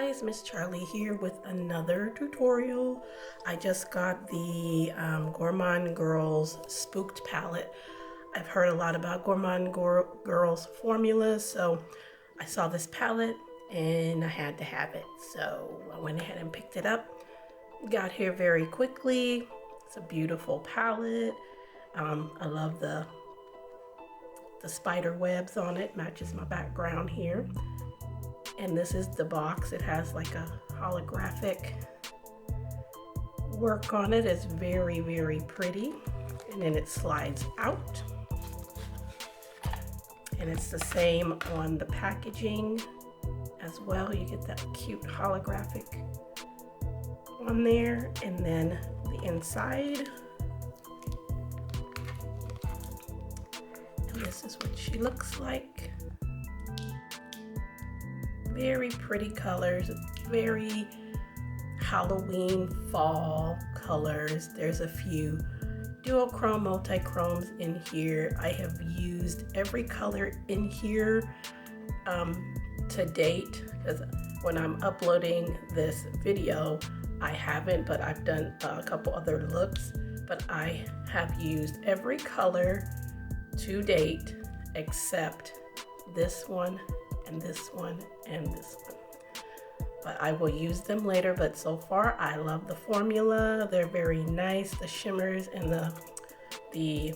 guys, Miss Charlie here with another tutorial. I just got the Gourmande Girls Spooked palette. I've heard a lot about Gourmande Girls formulas, so I saw this palette and I had to have it. So I went ahead and picked it up. Got here very quickly. It's a beautiful palette. I love the spider webs on it, matches my background here. And this is the box. It has like a holographic work on it. It's very, very pretty. And then it slides out. And it's the same on the packaging as well. You get that cute holographic on there. And then the inside. And this is what she looks like. Very pretty colors, very Halloween fall colors. There's a few duochrome, multi-chromes in here. I have used every color in here to date, because when I'm uploading this video, I haven't, but I've done a couple other looks. But I have used every color to date except this one and this one and this one, but I will use them later. But so far I love the formula. They're very nice. The shimmers and the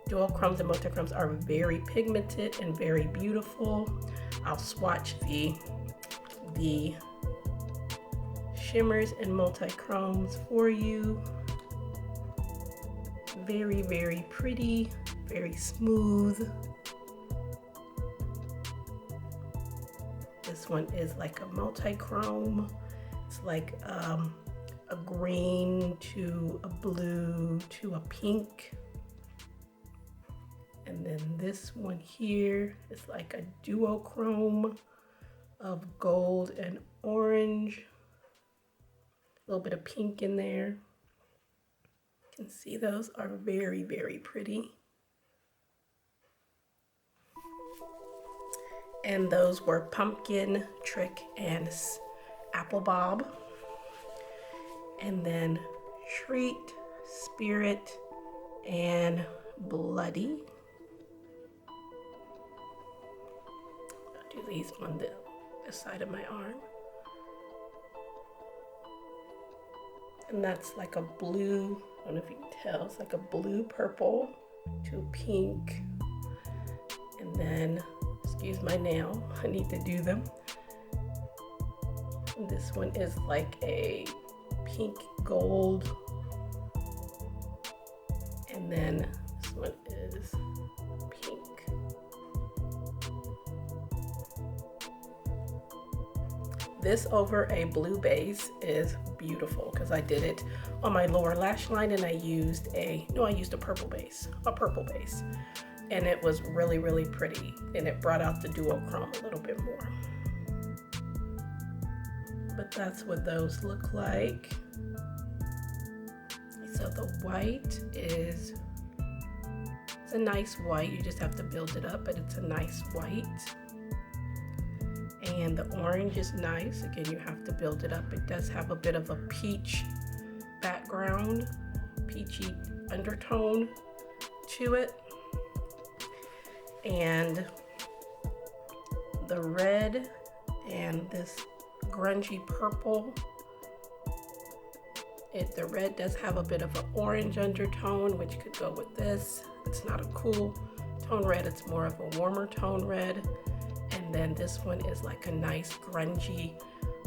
duochromes and multichromes are very pigmented and very beautiful. I'll swatch the shimmers and multichromes for you. Very, very pretty, very smooth. This one is like a multi-chrome. It's like a green to a blue to a pink. And then this one here is like a duochrome of gold and orange. A little bit of pink in there. You can see those are very, very pretty. And those were Pumpkin, Trick, and Apple Bob. And then Treat, Spirit, and Bloody. I'll do these on the side of my arm. And that's like a blue, I don't know if you can tell, it's like a blue purple to pink. And then, excuse my nail, I need to do them. This one is like a pink gold. And then this one is pink. This over a blue base is beautiful because I did it on my lower lash line and I used a purple base, and it was really, really pretty, and it brought out the duochrome a little bit more. But that's what those look like. So the white is, it's a nice white. You just have to build it up, but it's a nice white. And the orange is nice. Again, you have to build it up. It does have a bit of a peach background, peachy undertone to it. And the red and this grungy purple, the red does have a bit of an orange undertone, which could go with this. It's not a cool tone red, it's more of a warmer tone red. And then this one is like a nice grungy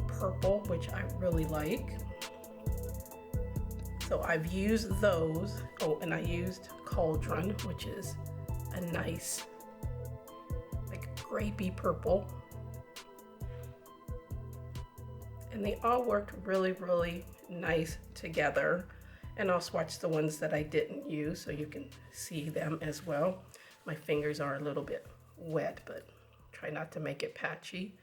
purple, which I really like. So I've used those. Oh, and I used Cauldron, which is a nice like grapey purple. And they all worked really, really nice together. And I'll swatch the ones that I didn't use so you can see them as well. My fingers are a little bit wet, but try not to make it patchy.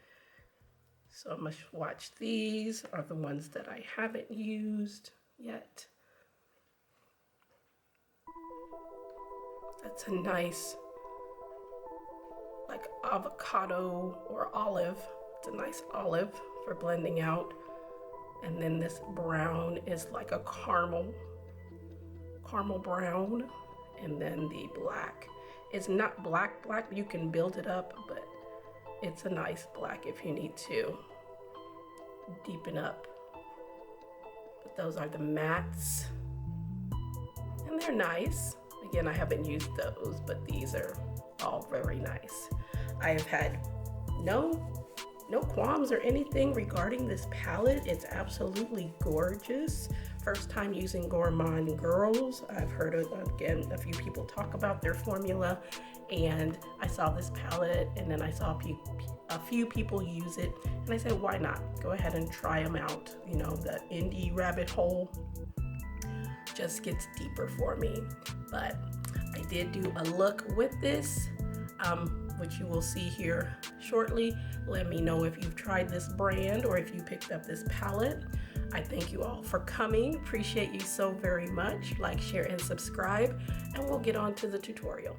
So I'm gonna swatch. These are the ones that I haven't used yet. That's a nice like avocado or olive. It's a nice olive for blending out. And then this brown is like a caramel brown. And then the black is not black, you can build it up, but it's a nice black if you need to deepen up. But those are the mattes, and they're nice. Again, I haven't used those, but these are all very nice. I have had no qualms or anything regarding this palette. It's absolutely gorgeous. First time using Gourmande girls. I've heard again a few people talk about their formula, and I saw this palette and then I saw a few people use it, and I said, why not? Go ahead and try them out. You know, the indie rabbit hole just gets deeper for me. But I did do a look with this, which you will see here shortly. Let me know if you've tried this brand or if you picked up this palette. I thank you all for coming. Appreciate you so very much. Like, share, and subscribe, and we'll get on to the tutorial.